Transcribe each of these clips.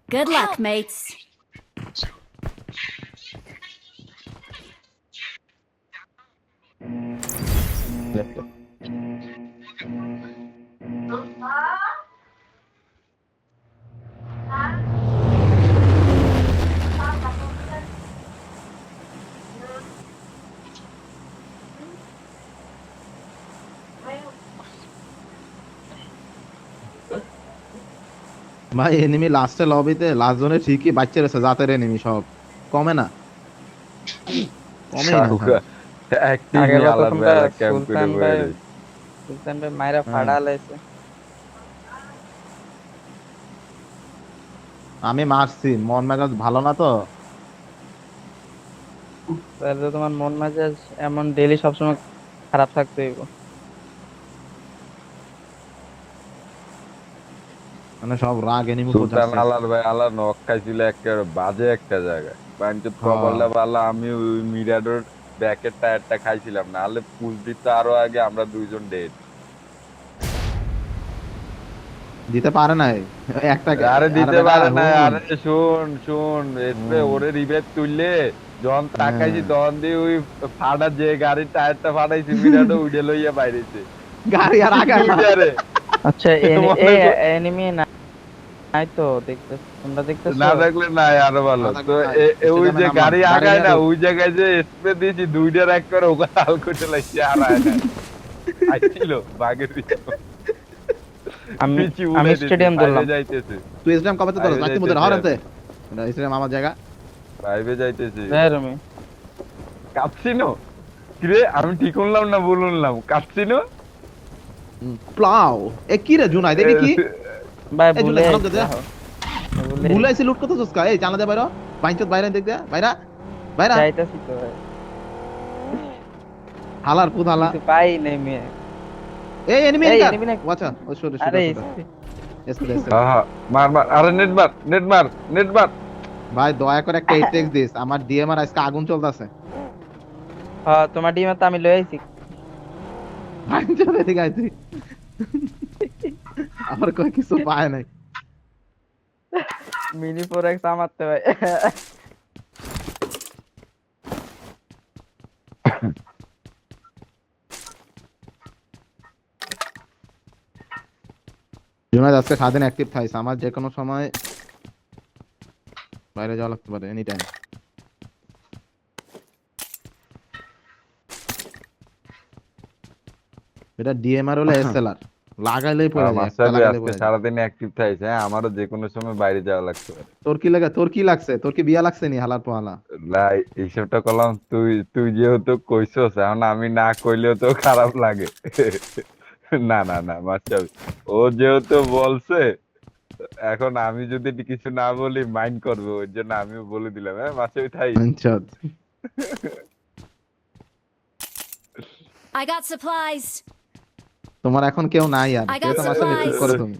Good luck, mates. লেফটে ভাই enemy লাস্টে লবিতে লাস্ট জোনে ঠিকই বাচ্চা রয়েছে জাতের এনিমি সব কমে না কমেই না শাহরুখ ভাই অ্যাক্টিভই আগের বার তো আলার তোমরা বেলা ক্যাম্প করে সুলতান বয়ে ভাই রয়েছে। মাইরা হ্যাঁ ফাড়া লাইছে। আমি মারছি মন মেজাজ ভালো না তো তাহলে তো তোমার মন মেজাজ এমন ডেইলি সবসময় খারাপ থাকতে হইব। মানে সব রাগ এনিমি উপর সুলতান যাচ্ছে আলার ভাই আলার নক খাইছিল একেবারে বাজে একটা জায়গায় বাঞ্চত হ্যাঁ কপালটা পারলা আমি ওই মিরাডোর ব্যাকের টায়ারটা খাইছিলাম না হলে পুশ দিত আরো আগে আমরা দুইজন ডেড। দিতে পারে নাই একটা আরে আরে দিতে বেটা পারে না হুন আরে শুন শুন এসবে হুন ওরে রিবেট তুললে যখন তাকাইছি হ্যাঁ তখন দিয়ে ওই ফাটা যে গাড়ির টায়ারটা ফাটাইছি মিরাডো উঠে লইয়া বাইরেছে গাড়ি আর আগায় না দুইটারে আচ্ছা মনে এই কর- এনিমি নাই তো দেখতেছ, তোমরা দেখতেছো? না দেখলে নাই আরো না ভালো তো থাকলে নাই ওই স্টেডিয়ামে যে নামলাম গাড়ি গাড়ি আগায় নিয়ে না ঢুক ওই জায়গায় যে স্প্রে দিয়েছি দুইটার এক করে ওখানে হাল করে লাগছে আর আয় না আইছিল বাগের আমি পিছি আমি উড়াইতেছে স্টেডিয়াম ফাইভে ধরলাম। যাইতেছে তুই স্টেডিয়াম কবে তো তোর ফাইভে রাখতে মধ্যে যাইতেছে হরতে স্টেডিয়াম আমার জায়গা ফাইভে যাইতেছে যাই রমি কাপসিনো কিরে আমি ঠিক শুনলাম না ভুল শুনলাম কাপসিনো প্লাও এ কি রে জুনাই দেখি কি ভাই এই ভুলে জুনাই ঝাড়ক দে দে ভুলে ভুলাইছি লুট কত চুস্কা এই জানা দে বাইরে বাইঞ্চত বাইরে দেখ দে বাইরা বাইরা যাইতাছি তো ভাই, হালার পুত হালা কিছু পাই নাই মেয়ে। এই এনিমি এই এনিমি enemy না- আচ্ছা ও শুট আরে শুট হ্যাঁ মার মার আরে নেট মার নেট মার নেট মার ভাই দয়া করে একটা টেক্সট দিস আমার ডিএমআর আজকে আগুন চলতেছে হ্যাঁ তোমার ডিমে তো আমি লই আইছি। বাইঞ্চত এদিকে আইছি আমার কই কিছু পায় নাই মিনি 4x আমারতে ভাই। জুনাইদ আজকে সারাদিন অ্যাক্টিভ থাইস আমার যে কোনো সময় বাইরে যাওয়া লাগতে পারে এনি টাইম এটা ডিএমআর হলো এসএলআর লাগাইলেই পড়ে যায় একটা মাস্টার লাগাইলেই আজকে পড়ে যায় সারাদিন অ্যাক্টিভ থাকছে হ্যাঁ আমারও যে কোনো সময় বাইরে যাওয়া লাগতে পারে তোর কি লাগছে তোর কি বিয়া লাগছে নি হালার পোহালা না এইসবটা করলাম তুই তুই যেহেতু কইছস এখন আমি না কইলেও তো খারাপ লাগে না না না মাস্টার ও যেহেতু বলছে এখন আমি যদি কিছু না বলি মাইন্ড করবে ওর জন্য আমিও বলে দিলাম হ্যাঁ মাস্টার থাই আচ্ছা I got supplies. তোমার এখন কেউ নাই আর I কেউ got তোমার সাথে চুপ supplies. করো তুমি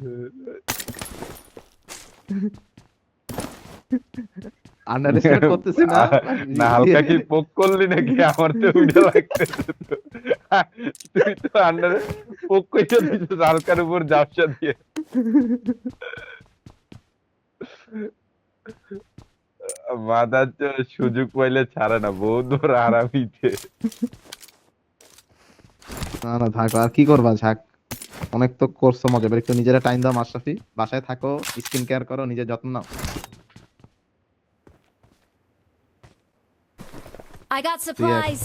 আন্ডারস্ট্যান্ড করতেছি না না হালকা কি পোক করলি নাকি আমার তো উইডা লাগতেছে তো। তুই তো আন্ডার পোক কইরা দিছিস হালকার উপর জাপসা দিয়ে মাদার সুযোগ পাইলে ছাড়ে না বহুত বড় আরামিতে না না থাকো আর কি করবা ঝাক অনেক তো করছো মজা এবার একটু নিজেরা টাইম দাও মাশরাফি বাসায় থাকো স্কিন কেয়ার করো নিজের যত্ন নাও I got supplies.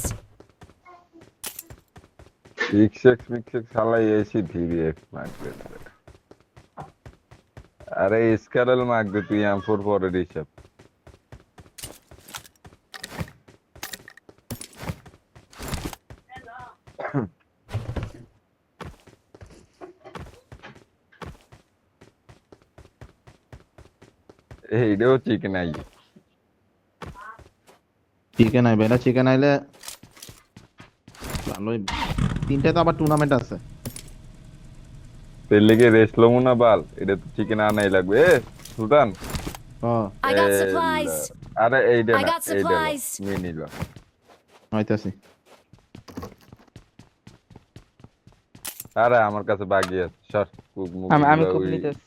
মিক্সেক্স শালাই এসি ধীরে এক মাগবে আরে স্কারল মাগবে তুই M4 পরের হিসাব এইটাও চিকেন আই চিকেন আইবে এটা চিকেন আইলে ভালোই তিনটে তো আবার টুর্নামেন্ট আছে তেল লেগে রেস্ট লমু না বাল এটা তো চিকেন আনাই লাগবে এ সুলতান ও I got এই supplies. আরে এইটা I না got এইটা supplies. নিয়ে নিল হইতাছি আরে আমার কাছে বাকি আছে সর কুক মুক আমি গুলা খুব ওই নিতেছি।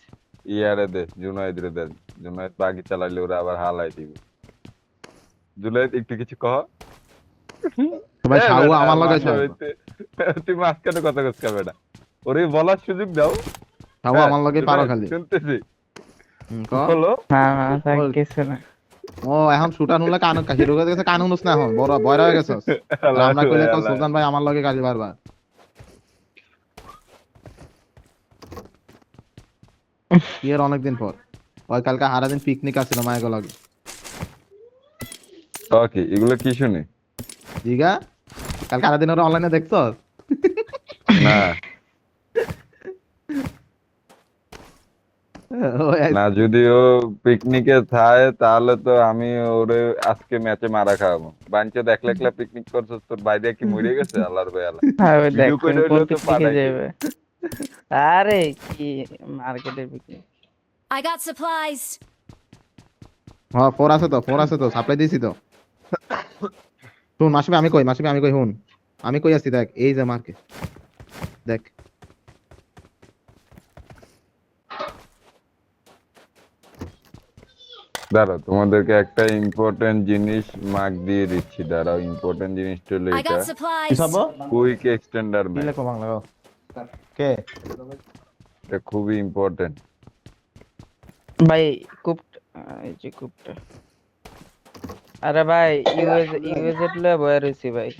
ইয়ারে দে, জুনায়েদ রে দে। জুনায়েদ বাকি চালাইলে ওরা আবার হালাই দিবে। জুনায়েদ একটু কিছু কহ। ভাই এ সাউ বেটা, আমার লগে মাঝে হইতে তুই মাঝখানে কথা কইছ বেটা। ওরে বলার সুযোগ দাও। সাউ হ্যাঁ, আমার লগে পারো জুনায়েদ, খালি শুনতেছি। ক বলো। না না থাক কিছু না। ও এখন শুটার হলে কান হিরো হয়ে গেছে, কান শুনছ না এখন বড় বয়রা হয়ে গেছস। আর আমরা কইলে তো সুলতান ভাই আমার লগে কাজে বারবার কি এর অনেকদিন পর ওই কালকে হারাদিন পিকনিক আসছিল মায়ের লগে ওকে, এগুলো কি শুনি? দিঘা কালকে হারাদিন ওরা অনলাইনে দেখছস না ওই না, যদি ও পিকনিকে থাকে তাহলে তো আমি ওরে আজকে ম্যাচে মারা খাওয়াবো। বাঞ্চে দেখলে একলা পিকনিক করছস, তোর বাইরে কি মরে গেছে? আল্লাহর ভাই আল্লাহ। হ্যাঁ ওই দেখ ভিডিও করে কোন হইলেও তো পিকনিকে পাঠাই দিবি। যাবে। আরে কি মার্কেটের পিকনিক। I got supplies. হ্যাঁ ফোর আছে তো সাপ্লাই দিছি তো শুন মাসিবে আমি কই হুন আমি কই আছি দেখ এই যে মার্কে দেখ দাঁড়াও, তোমাদেরকে একটা ইম্পর্টেন্ট জিনিস মার্ক দিয়ে দিচ্ছি। দাঁড়াও, ইম্পর্টেন্ট জিনিসটা হলো I এটা, got supplies. কুইক এক্সটেন্ডার কি ম্যাচ। লেখো বাংলা গো? কে এটা খুবই ইম্পর্টেন্ট। ভাই এই যে কুপটা। আরে ভাই ইউএজেড লয়ে বয়া রইছি ভাই।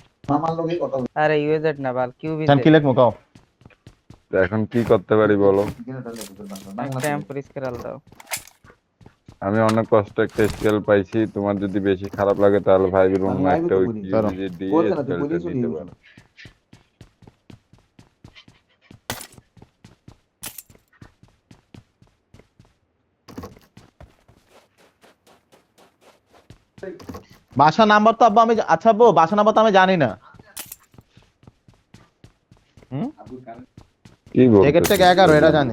আরে ইউএজেড না বাল কিউবিজেড। কি লেখো কও? তো এখন কি করতে পারি বলো? একটা এমপ্রিসকেরাল দাও। আমি অনেক কষ্ট একটা স্কেল পাইছি। তোমার যদি বেশি খারাপ লাগে তাহলে ভাইবের অন্য আমি একটা ওই বলি। কিউবিজে দিয়ে স্কেলটা দিতে পারো। বাসা নাম্বার তো আব্বা আমি আচ্ছা আব্বু বাসা নাম্বার তো আমি জানি না। কি বলতে? টিকেট থেকে 11 এটা জানি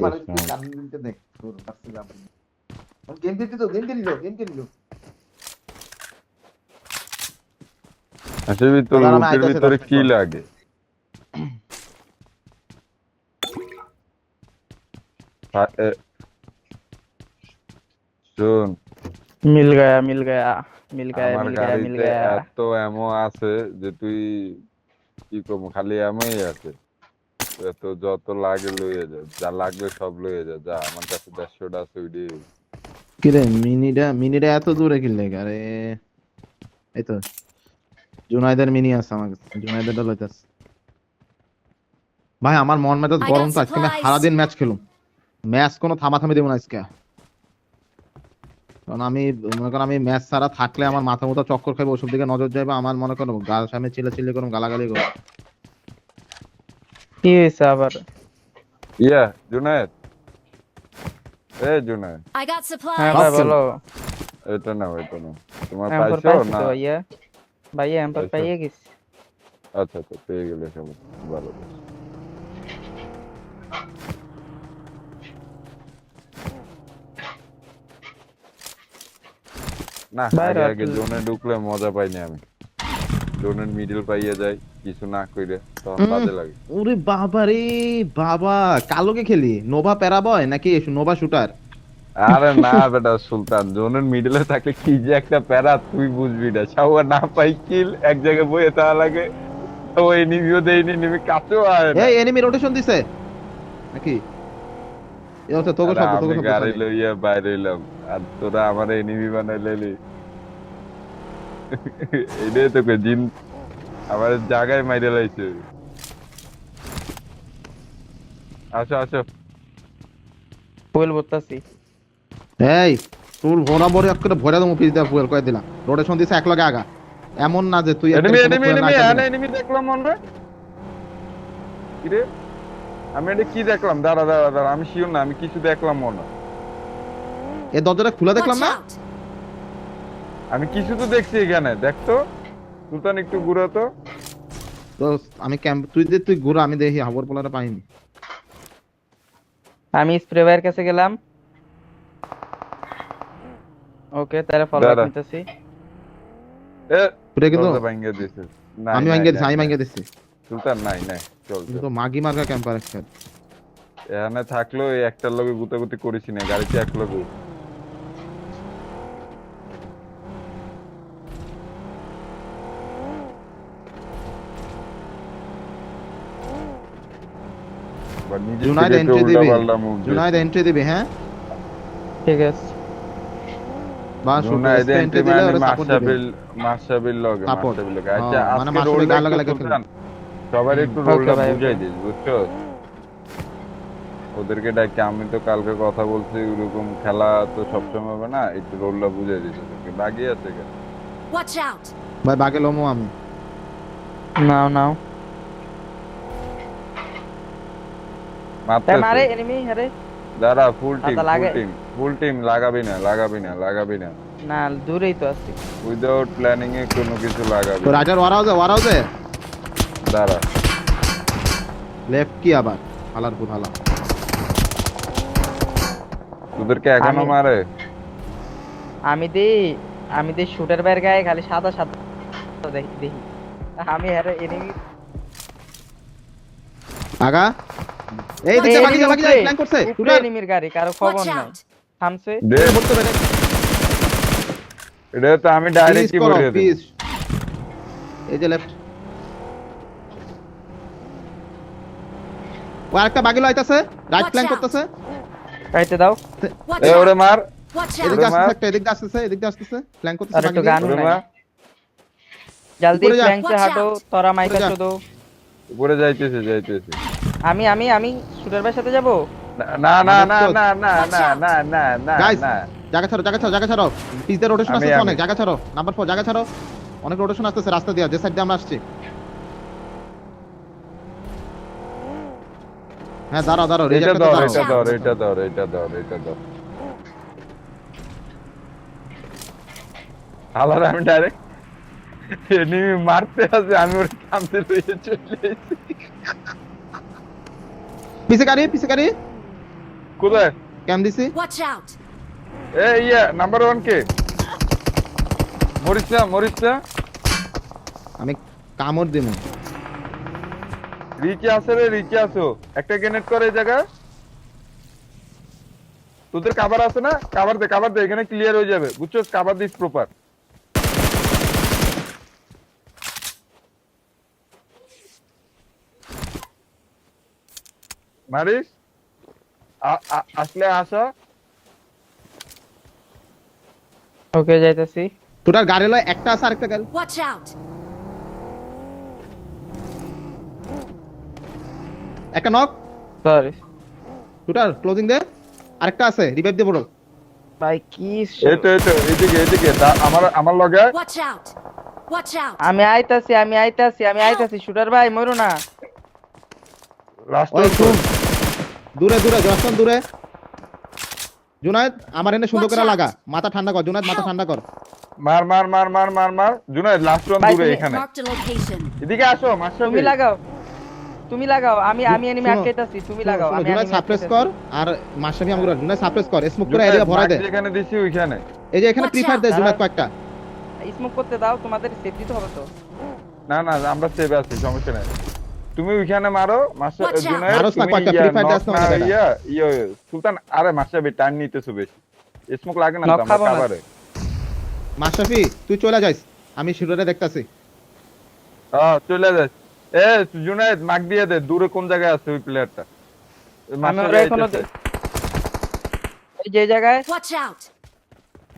আচ্ছা, তোর দাঁড়া, আমি বুকের আইতাছি, ভিতরে 10 কি মিনিট পর। লাগে? শোন, মিল গয়া মিল গয়া মিল গয়া আমার মিল গয়া মিল গাড়িতে গয়া। এত এমো আছে যে তুই কি করবো, খালি এমোই আছে। তো যত লাগে লইয়ে যা, যা লাগবে সব লইয়ে যা। যা, আমার কাছে 150টা আছে ওইডি। কি রে মিনিটা এত দূরে কি লাগে আরে এই তো জুনাইদের মিনি আছে আমার কাছে জুনাইদেরটা লইতাছ ভাই আমার মন মেজাজ I got গরম তো আজকে আমি supplies. সারাদিন ম্যাচ খেলুম ম্যাচ কোনো থামাথামি দেবো না আজকে কারণ আমি মনে করেন আমি ম্যাচ ছাড়া থাকলে আমার মাথা মতো চক্কর খাইবে ওসব দিকে নজর যাবে আমার মনে করো গাল সামনে চিল্লাচিল্লি করুম গালাগালি করুম কি হইছে আবার? ইয়া জুনায়েদ, জুনায়েদ, I got হ্যাঁ supplies. ভাই Okay. বলো। এটা নাও, এটা নাও। তোমার এমপর পাইছো পাইছি না? তো ভাইয়া। ভাইয়া এমপর পাইছো? পাইয়ে গেছি। আচ্ছা আচ্ছা, পেয়ে গেলে সব ভালো। না, বাইরে আগে আগে আসলে- জোনে ঢুকলে মজা পাইনি আমি। জোনের মিডল পাইয়ে যাই কিছু না কইরে, তখন বাজে লাগে। ওরে বাবা রে বাবা কালোকে খেলি নোভা প্যারাবয় নাকি নোভা শুটার আরে না বেটা সুলতান, জোনের মিডলে থাকলে কি যে একটা প্যারা তুই বুঝবি না। সাউয়া না পাই কিল, এক জায়গায় বইয়ে থাকা লাগে। ওই নিভিও দেয়নি, নিবি কাছেও আয় না। এই এনিমি রোটেশন দিছে নাকি এই হচ্ছে তোকে আরে শব্দ আমি তোকে শব্দ গাড়ি sorry। লইয়া বাইরে হইলাম, আর তোরা আমার এনিমি বানাই লেলি। এটাই তোকে জিন আমার জায়গায় মাইরে লাইছে। আসো আসো। ফুল বলতাছি। এই তোর বরাবর একটা ভরা দম পিস দা ফুয়েল কয় দিলাম রোটেশন দিছে এক লগে আগা এমন না যে তুই একটা এনিমি কোনো এনিমি fuel না এনিমি, খাবি না। এনিমি দেখলাম মনে হয়। কি রে, আমি এটা কি দেখলাম? দাঁড়া দাঁড়া দাঁড়া, আমি শিওর না, আমি কিছু দেখলাম মনে হয়। এই দরজাটা খোলা দেখলাম Watch না out. আমি কিছু তো দেখছি এখানে, দেখতো সুলতান একটু ঘুরে তো। তো আমি ক্যাম্প তুই ঘুরা আমি দেখি হাবর পোলারে পাইনি আমি স্প্রে ভাইয়ের কাছে গেলাম। ওকে তাহলে ফলো দাঁড়া। নিতেছি। এ ঘুরে কিন্তু দরজা ভাঙ্গে দিছে। নাই, আমি নাই, ভাঙ্গে দিছি নাই, আমি নাই। ভাঙ্গে দিছি সুলতান নাই নাই, চল কিন্তু চল। তো মাগি মার্কা ক্যাম্পার একটা এখানে থাকলেও এই একটার লগে গুতাগুতি করিস না, গাড়িতে এক লগে। বা নিজে জুনায়েদ থেকে এন্ট্রি উল্টা দিবি, পাল্টা মুভ জুনায়েদ এন্ট্রি দিবি, হ্যাঁ ঠিক আছে। বা জুনায়েদ এন্ট্রি এন্ট্রি দিলে মানে ওরা সাপোর্ট দিবে। মাশরাফির লগে, Support। মাশরাফির লগে। হ্যাঁ, আচ্ছা মানে আজকে মাশরাফি রোলটা গাল একটু লাগালে খেলবে। সুলতান, সবার একটু Okay রোলটা ভাই, বুঝাই okay। দিস, বুঝছো? ওদেরকে ডাকে, আমি তো কালকে কথা বলছি, ওরকম খেলা তো সবসময় হবে না, একটু রোলটা বুঝাই দিস ওদেরকে। বাগিয়ে আছে কেন? Watch out! ভাই বাগে লমু আমি। নাও নাও। মারতেছে। মারে এনিমি আরে। দাঁড়া, ফুল টিম, আচ্ছা, লাগে। ফুল টিম, লাগাবি না, লাগাবি না, লাগাবি না। না দূরেই তো আছি। উইদাউট প্ল্যানিং এ কোনো কিছু লাগাবি তো না। রাইটার ওয়ারাও যে দাঁড়া, লেফট কি আবার হালার পুর হালা। তোদেরকে এখনো আমি- মারে? আমি দেই শুটার বাইর গায়ে খালি সাদা সাদা দেখি দেখি। আমি আরে এনিমি আগা এই দিকে বাকি যা প্ল্যান করছে উপরে এনিমির গাড়ি, কারো খবর Watch নাই। out! থামছে। দে, বলতে পারে এটা তো আমি ডাইরেক্ট কি বলে দিই। পিস এই যে লেফট ও আরেকটা বাকি লাইতাছে, রাইট Watch প্ল্যান out! করতেছে। রাইতে দাও। Watch এ ওরে out! মার, Watch এদিকে out! মার। আসতেছে একটা, এদিকে আসতেছে প্ল্যান করতেছে আর একটু বাকি গান ওরে নাই। মার। জলদি উপরে যা। ফ্ল্যাঙ্ক সে Watch হাঁটো, out! তোরা মাইকা উপরে যা। চোদো। উপরে যাইতেছে। আমি শুটার বাইর সাথে যাব। না না না আমাদের তো- না না না না না না গাইস না। জায়গা ছাড়ো পিস দিয়ে রোটেশন আমি- আসতেছে আমি। অনেক, জায়গা ছাড়ো নাম্বার 4 জায়গা ছাড়ো, অনেক রোটেশন আসতেছে রাস্তা দিয়ে, যে সাইড দিয়ে আমরা আসছি। হ্যাঁ দাঁড়াও এটা রিজেক্ট ধর, দাঁড়াও। এটা ধর। আলার আমি ডাইরেক্ট এনিমি মারতে আছে, আমি ওর সামনে লইয়ে চলে এসেছি। পিছে গাড়ি কোথায়? ক্যাম দিছি। Watch out! নাম্বার 1 কে? মরিস না। আমি কামড় দিমু। রিচে আসো। একটা গ্রেনেড করে এই জায়গা। তোদের কভার আছে না? কভার দে, এখানে ক্লিয়ার হয়ে যাবে, বুঝছো? Cover this proper. মারিস আসলে আসা। ওকে যাইতাছি। তোটার গাড়ি লয় একটা আছে, আরেকটা গাড়ি Watch out! একটা নক। সরি তোটার ক্লোজিং দে, আরেকটা আছে রিভাইভ দে বড়। ভাই কি এই তো এদিকে আমার লগে। Watch out! Watch out! আমি আইতাছি শুটার ভাই মরো না। লাস্ট ওই শুন দূরে জসন দূরে। জুনায়েদ আমার এনে সুন্দর করে Watch out! লাগা, মাথা ঠান্ডা কর জুনায়েদ, মাথা ঠান্ডা কর। মার জুনায়েদ, লাস্ট ওয়ান ভাই, দূরে তুমি- এখানে। Marked a location. এদিকে আসো, মাশরাফি। তুমি লাগাও আমি এনিমি শোনো, আটকাইতাছি, তুমি লাগাও আমি জুনায়েদ enemy সাপ্রেস আটকাইতাছি। কর আর মাশরাফি আমগুলো জুনায়েদ সাপ্রেস কর, স্মোক করে জুনায়েদ, এরিয়া ভরা দে। মার্ক যেখানে দিছি ওইখানে। এই যে এখানে Watch প্রিফায়ার out! দে জুনায়েদ দাঁড়াও। কয়েকটা। স্মোক করতে দাও, তোমাদের সেফটি তো হবে তো। না আমরা সেভ আছি, সমস্যা নাই। তুমি ওইখানে মারো Watch out! জুনায়েদ, মারোস না, তুমি কয়েকটা ইয়া free fire knock দাস না না আমাদের ইয়া সুলতান। আরে মাশরাফি টাইম নিতেছো বেশি, স্মোক লাগে না তো, Knock আমরা খাবো না। কভারে। মাশরাফি তুই চলে যাইস, আমি শিরোরে দেখতাছি। চলে যাস। জুনায়েদ মার্ক দিয়ে দে, দূরে কোন জায়গায় আছে ওই প্লেয়ারটা। আমরা এখনো ওই যে জায়গায় Watch out!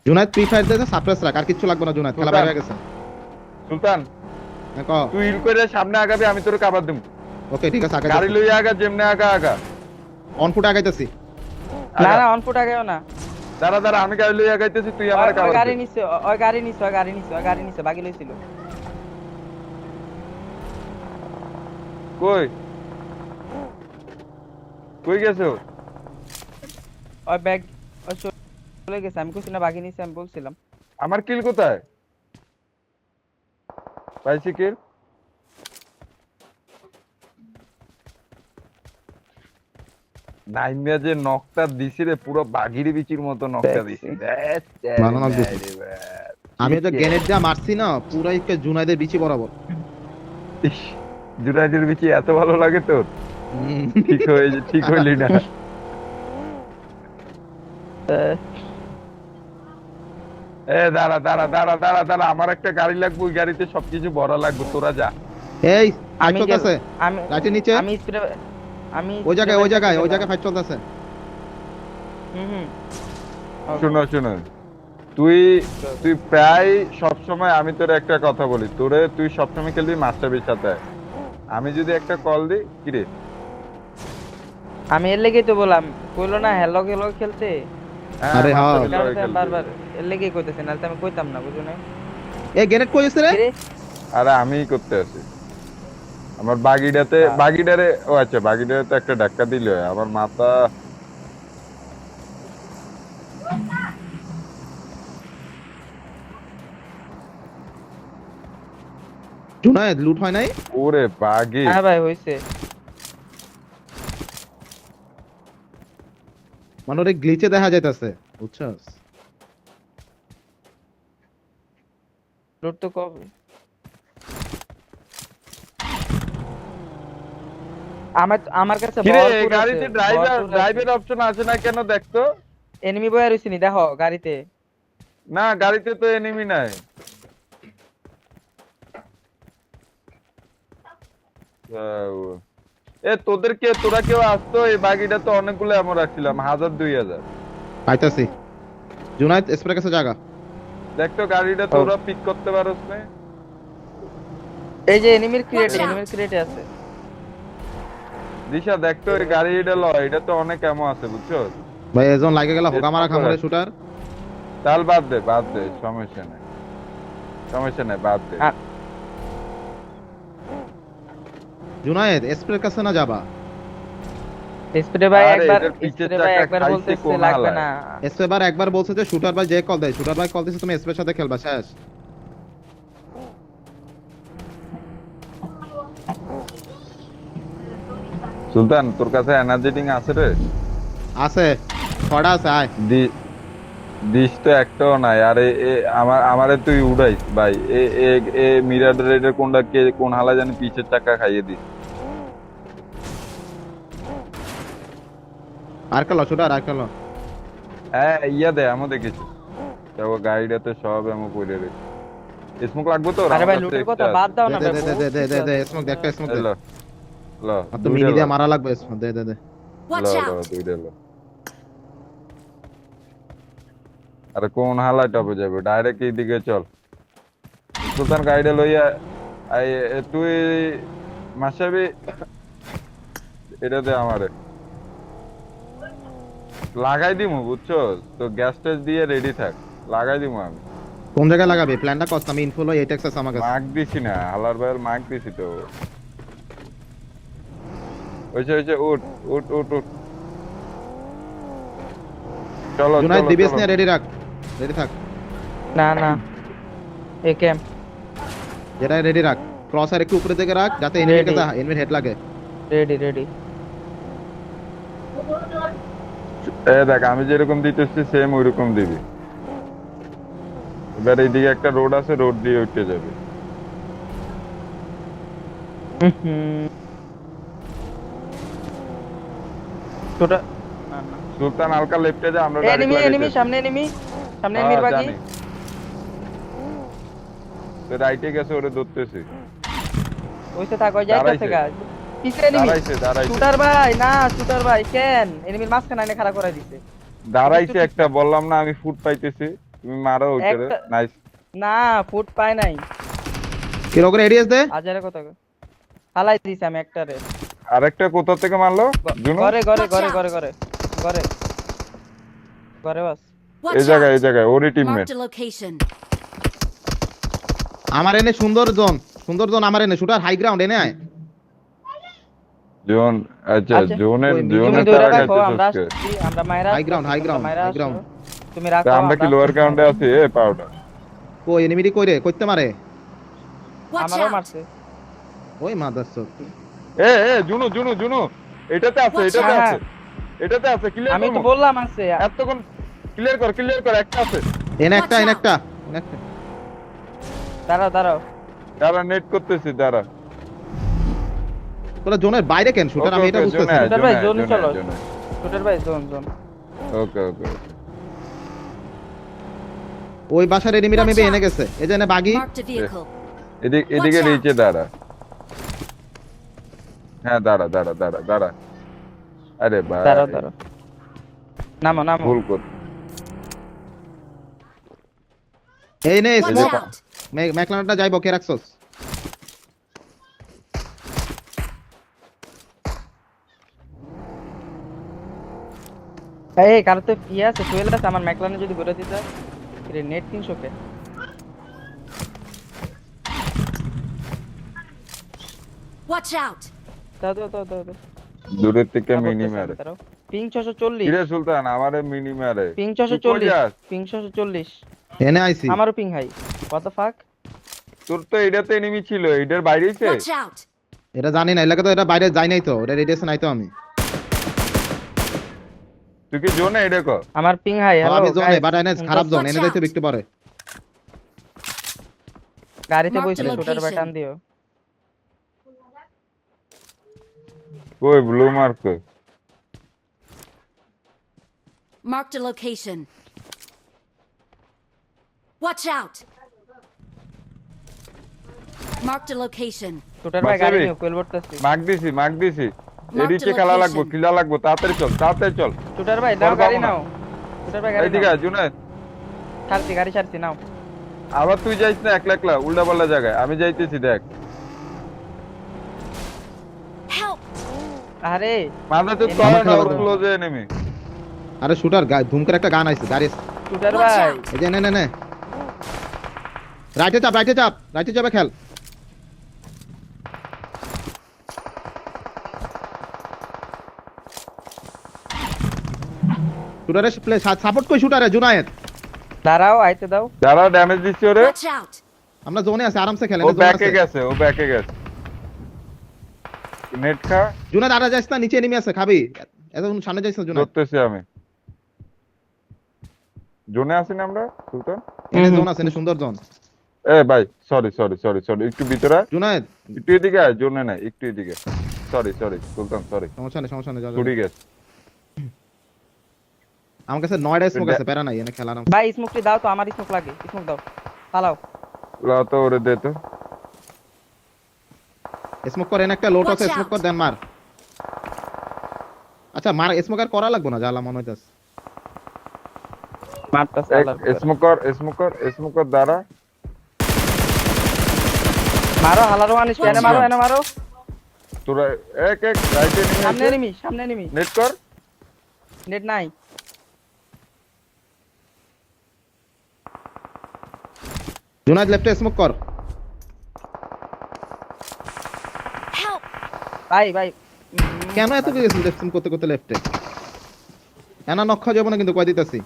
জুনায়েদ প্রিফায়ার দে, সাপ্রেস রাখ, আর কিছু লাগবে না জুনায়েদ, খেলা বাইরে হয়ে গেছে। সুলতান হ্যাঁ, ক তুই হিল করে সামনে আগাবি, আমি তোর কভার দেব। ওকে ঠিক আছে, গাড়ি লইয়া আগা, যেমনে আগা। On foot আগাইতাছি। না অন ফুট আগেও না। দাঁড়া, আমি গাড়ি লইয়া আগাইতেছি, তুই আমার ওই কভার গাড়ি দে। নিছে, গাড়ি নিছে বাকি লইছিল। কই গেছো? ওই ব্যাগ ওই চলে গেছে, আমি কইছি না বাকি নিছে, আমি বলছিলাম। আমার কিল কোথায়? পাইছি কিল। নাইমিয়া যে নকটা দিছি রে, পুরো বাঘির বিচির মতো নকটা দিছি। ভালো knock দিছি। আমি তো গ্রেনেড যা মারছি না, পুরো জুনায়েদের বিচি বরাবর। জুনাইদের বিচি এত ভালো লাগে তোর? ঠিক হইলি না। এ দাঁড়া দাঁড়া দাঁড়া দাঁড়া দাঁড়া, আমার একটা গাড়ি লাগবে, ওই গাড়িতে সবকিছু ভরা লাগবে, তোরা যা। এই আমি ফাইট চলতেছে আমি লাইটের নিচে আমি স্প্রে আমি ওই জায়গায় ফাইট চলতেছে। হুম শুনো শুনো, তুই তুই প্রায় সবসময়, আমি তোর একটা কথা বলি, তুই সবসময় খেলবি মাস্টারবির সাথে। আমি যদি একটা কল দিই, কিরে আমি এর লেগেই তো বললাম, কইলো না হ্যালো হ্যালো খেলতে, হ্যাঁ, আরে হ্যাঁ। মাস্টারবির কারণ লগে খেলবি। বারবার এর লেগেই কইতেছে, নাহলে তো আমি কইতাম না, বুঝো না। এই গ্রেনেড কই আছে রে? কিরে? আরে আমিই করতে আছি আমার বাগিডারে। ও আচ্ছা, বাগিডারে তো একটা ধাক্কা দিল, আমার মাথা। জুনায়েদ লুট হয় নাই? ওরে বাগি, হ্যাঁ ভাই হইছে। মানে ওরে গ্লিচে দেখা যাইতাছে, বুঝছস? লুট তো কবে আমার কাছে কিরে ভরপুর আছে, গাড়িতে ড্রাইভের অপশন আছে না কেন দেখতো? এনিমি বয়া রইছিনি দেখো গাড়িতে। না, গাড়িতে তো এনিমি নাই। তোরা কেউ আসতো? এই বাগিটা তো অনেকগুলো এমন রাখছিলাম, 1000-2000। পাইতাছি। জুনায়েদ স্প্রে কাছে জায়গা। দেখতো গাড়িটা তোরা পিক করতে পারোস না? এই যে এনিমির ক্রিয়েটে আছে। দিশা দেখতো এই গাড়িটা এটা তো অনেক এমন আছে, বুঝছো? ভাই এজন লাগে গেল হোকা মারা খামরে শুটার। তাল বাদ দে, সমস্যা নাই, বাদ দে। জুনায়েদ স্প্রে কাছে না যাবা? স্প্রে ভাই আরে একবার এটার পিছের স্প্রে ভাই চাকা একবার খাইছে বলতেছে কোন লাগবে হালায়? না। স্প্রে বার একবার বলছে যে শুটার ভাই যে কল দেয়, শুটার ভাই কল দিছে তুমি স্প্রের সাথে খেলবা, শেষ। সুলতান, তোর কাছে এনার্জি ড্রিঙ্ক আছে রে? আছে, ছড়া আছে, আয়। দিস তো একটাও নাই। আরে আমারে তুই উড়াইস ভাই। এ মিরার রেডের কোন হালা জানি পিছের চাকা খাইয়ে দিস। আর খেলো শুটার, আর খেলো। হ্যাঁ, ইয়া দে আমও দেখেছি। দেখো গাড়িটাতে সব এমন পড়ে রে। স্মোক লাগবে তো? আরে ভাই লুটের কথা বাদ দাও না দে ভাই, দে দে দে দে দে স্মোক দেখ, স্মোক দে। আর তো মিনি দিয়ে মারা লাগবে স্মোক, দে দে দে। Watch out! আরে কোন হালায় টপে যাবে? ডাইরেক্ট এই দিকে চল। সুলতান গাড়িটা লইয়া তুই মাসাবি এটা দে আমারে। লাগাই দিমু, বুঝছো? তো গ্যাস টেস দিয়ে রেডি থাক, লাগাই দিমু আমি। কোন জায়গায় লাগাবে প্ল্যানটা কস, আমি ইনফো লই, এই টেক্সাস আমার কাছে। মার্ক দিছি না, হালার ভাইয়ের মার্ক দিছি তো। ওইছে উঠ উঠ উঠ উঠ। চলো জুনায়েদ চলো ডিবিএস চলো। নিয়ে রেডি রাখ, রেডি থাক। না এ ক্যাম্প যেটা রেডি রাখ, ক্রস আর একটু উপরে থেকে রাখ যাতে এনিমির Ready. কাছে এনিমির হেড লাগে। রেডি। দেখ আমি যেরকম দিতেছি সেম ওইরকম দিবি। এবার এইদিকে একটা রোড আছে, রোড দিয়ে উঠে যাবে। ছোটা সুলতান হালকা লেফটে যা, আমরা এনিমি সামনে এনিমির বাকি। তো রাইটে গেছে, ওরে ধরতেছি। ওইসে থাক, ওই যাইতাছে গা। পিছনে এনিমি। দাঁড়াইছে শুটার ভাই কেন এনিমির মাঝখানে এনে খাড়া করে দিছে। দাঁড়াইছে একটা, বললাম না আমি ফুট পাইতেছি, তুমি মারো ওইটারে। একটা- নাইস। না ফুট পায় নাই। কি রকম এডিএস দে? হাজারে কত হালাই দিছি আমি একটারে। আরেকটা কোথা থেকে মারলো? জুনো ঘরে বাস। এই Watch জায়গায় out! ওরই টিমমেট। Marked a location. আমার এনে সুন্দর জোন আমার এনে শুটার হাই গ্রাউন্ড এনে আয়। জোন, আচ্ছা আচ্ছা। জোনের ওই তুমি জোনের ধরে তারা রাখো, আমরা খাইতেছে। আসছি, আমরা মাইরা High ground, high ground, মাইরা high আসছো। ground. তুমি রাখো, আমরা কি লোয়ার গ্রাউন্ডে আছি? পাউডার কই এনিমিটি কই রে, কইতে মারে? Watch আমারও out! মারছে। ওই মাদারচোদ। জুনু এটাতে আছে, হ্যাঁ। এটাতে আছে। ক্লিয়ার আমি তো বললাম আছে। এতক্ষণ ক্লিয়ার কর, একটা আছে। এনে Watch out! একটা। দাঁড়াও দাঁড়া নেট করতেছি, দাঁড়া। তোরা জোনের বাইরে কেন শুটার আমি এটা বুঝতেছি না। শুটার ভাই, জোনে চলো। শুটার ভাই জোন। ওকে ওকে ওই বাসার এনিমিরা মেবি এনে গেছে এই যে বাগি। Marked a vehicle. এদিকে Watch out! নিচে দাঁড়া। হ্যাঁ দাঁড়া। আরে ভাই দাঁড়াও। নামো। ভুল কর। এই নে Watch স্মোক out! ম্যাকলানটা যাইবো কে রাখছস? এই কারো তো আছে, টুয়েল আছে, আমার ম্যাকলানে যদি ঘুরে দিতে নেট 300 কে। Watch out! দাও। দূরের থেকে মিনি মারে। পিং 640, কিরে সুলতান আমারে মিনি মারে। পিং তুই কই 640, যাস? পিং 640। এনে আইছি। আমারও পিং হাই। What the fuck? তোর তো এটাতে এনিমি ছিল, এটার বাইরেইছে। Watch out! এটা জানি না এলাকা তো এটা বাইরে যাই নাই তো এটা রেডিয়েশন নাই তো আমি। তুই কি জোনে এটা কর। আমার পিং হাই। হ্যালো আমি জোনে বাট এনে খারাপ জোন Watch এনে যাইতে out! একটু পরে। গাড়িতে Mark the বসে শুটার location. বাটন দিও। কই ব্লু মার্ক কই? Marked a location. Watch out! Marked a location. Shooter ভাই গাড়ি বাসাবি? নিও, কোয়েল বটতাছি। মার্ক দিছি। Mark এদিকে the খেলা লাগবে, location. খিলা লাগবে, তাড়াতাড়ি চল। শুটার ভাই নাও করবো গাড়ি না। নাও। শুটার ভাই গাড়ি এইদিকে নাও। আয়, জুনায়েদ। গাড়ি ছাড়ছি নাও। আবার তুই যাইস না একলা উল্টা পাল্টা জায়গায়, আমি যাইতেছি দেখ। Help! আরে মাথা তো এনিমি কর না, খেলা ওর লাগবে। ক্লোজে এনিমি। আরে শুটার ধুম করে একটা গান আইছে গাড়ি। শুটার Watch ভাই out! এই যে নে রাইটে যাবে খেল। শুটারে প্লে সাপোর্ট কই শুটারে জুনায়েদ। দাঁড়াও, আইতে দাও। যারা ড্যামেজ দিচ্ছে ওরে, Watch out! আমরা জোনে আছে আরামসে খেলেন ও জোন ব্যাকে আছে। গেছে। নেট খা, জুনায়েদ আরে যাইস না নিচে এনিমি আছে খাবি। এত সামনে যাইছ না জুনায়েদ। ধরতেছি আমি। জোনে আছি না আমরা সুলতান? এনে জোন আছে এনে সুন্দর জোন। এ ভাই সরি, একটু ভিতরে আয়, জুনায়েদ একটু এদিকে আয়। জোনে নাই, একটু এদিকে। সরি সুলতান, সরি। সমস্যা নেই যা যা। ছুটি গেছে। আমার কাছে 9টা স্মোক আছে প্যারা নাই এনে খেলা আরাম। ভাই স্মোকটি দাও তো, আমার স্মোক লাগে। স্মোক দাও, পালাও। লাও তো ওরে দে তো। স্মোক করে এনে একটা লোট আছে Watch স্মোক out! কর দেন মার। আচ্ছা মার স্মোক আর করা লাগবে না জ্বালা মনে হইতাছে। মারতাছে আলার উপর। স্মোকার দ্বারা মারো হালারো আনিস, এনে মারো। তোরা এক রাইটে সামনে এনিমি। নেট কর। নেট নাই। জুনায়েদ লেফটে স্মোক কর। Help! ভাই কেন এত গেছিস লেফট স্মোক করতে লেফটে? এনা নক্ষা যাব না কিন্তু কয় দিতাছি।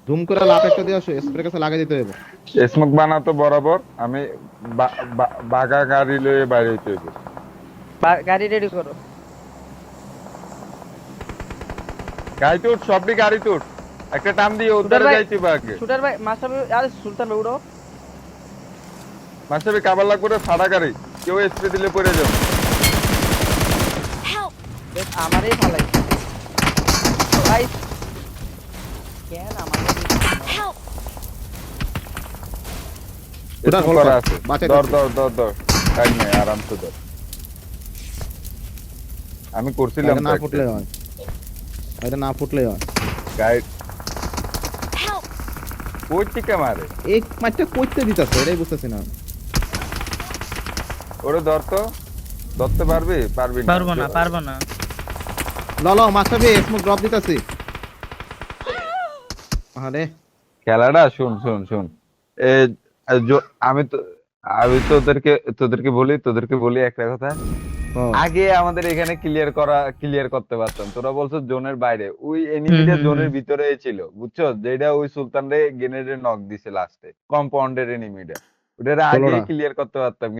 ধুম করে লাপ একটা দিয়ে আসো স্প্রে কাছে লাগাই দিতে হবে। স্মোক বানাতো বরাবর, আমি বাগা গাড়ি লয়ে বাইরে হইতে হইব। গাড়ি রেডি করো। গাড়ি তুট, সবটি গাড়ি তুট। একটা টান দিয়ে উদ্ধারে ভাই, যাইতে বাগে। শুটার ভাই মাস্টার, আরে সুলতান ভাই উড়ো। মাসে কাবার লাগবে রে, ফাড়া গাড়ি। কেউ স্প্রে দিলে পড়ে যাবে। Help! দেখ আমারই ফালাই। ভাই কেন আমাকে Help! ওটা স্মোক গোল করা কর, আছে। বাঁচাই ধর দিচ্ছি। টাইম নেই, আরামসে ধর। আমি করছিলাম এটা না ফুটলে হয়। এটা না ফুটলে হয়। Guide Help! ওই টিকা মারে। এই মাইটটা কইতে দিতাছে এটাই বুঝতেছি না। ওরে ধরতে পারবি না। পারবো না। ল মাস্টারবি স্মোক ড্রপ দিতাছি। আরে খেলাটা শুন। এ আমি তোদেরকে বলি একটা কথা। আগে আমাদের এখানে ক্লিয়ার করতে পারতাম। তোরা বলছো জোনের বাইরে, ওই এনিমিটা জোনের ভিতরে ছিল, বুঝছো? যেটা ওই সুলতান রে গ্রেনেডে নক দিছে লাস্টে, কম্পাউন্ডের এনিমিটা। ওটা আগে ষোলোটা। ক্লিয়ার করতে পারতাম।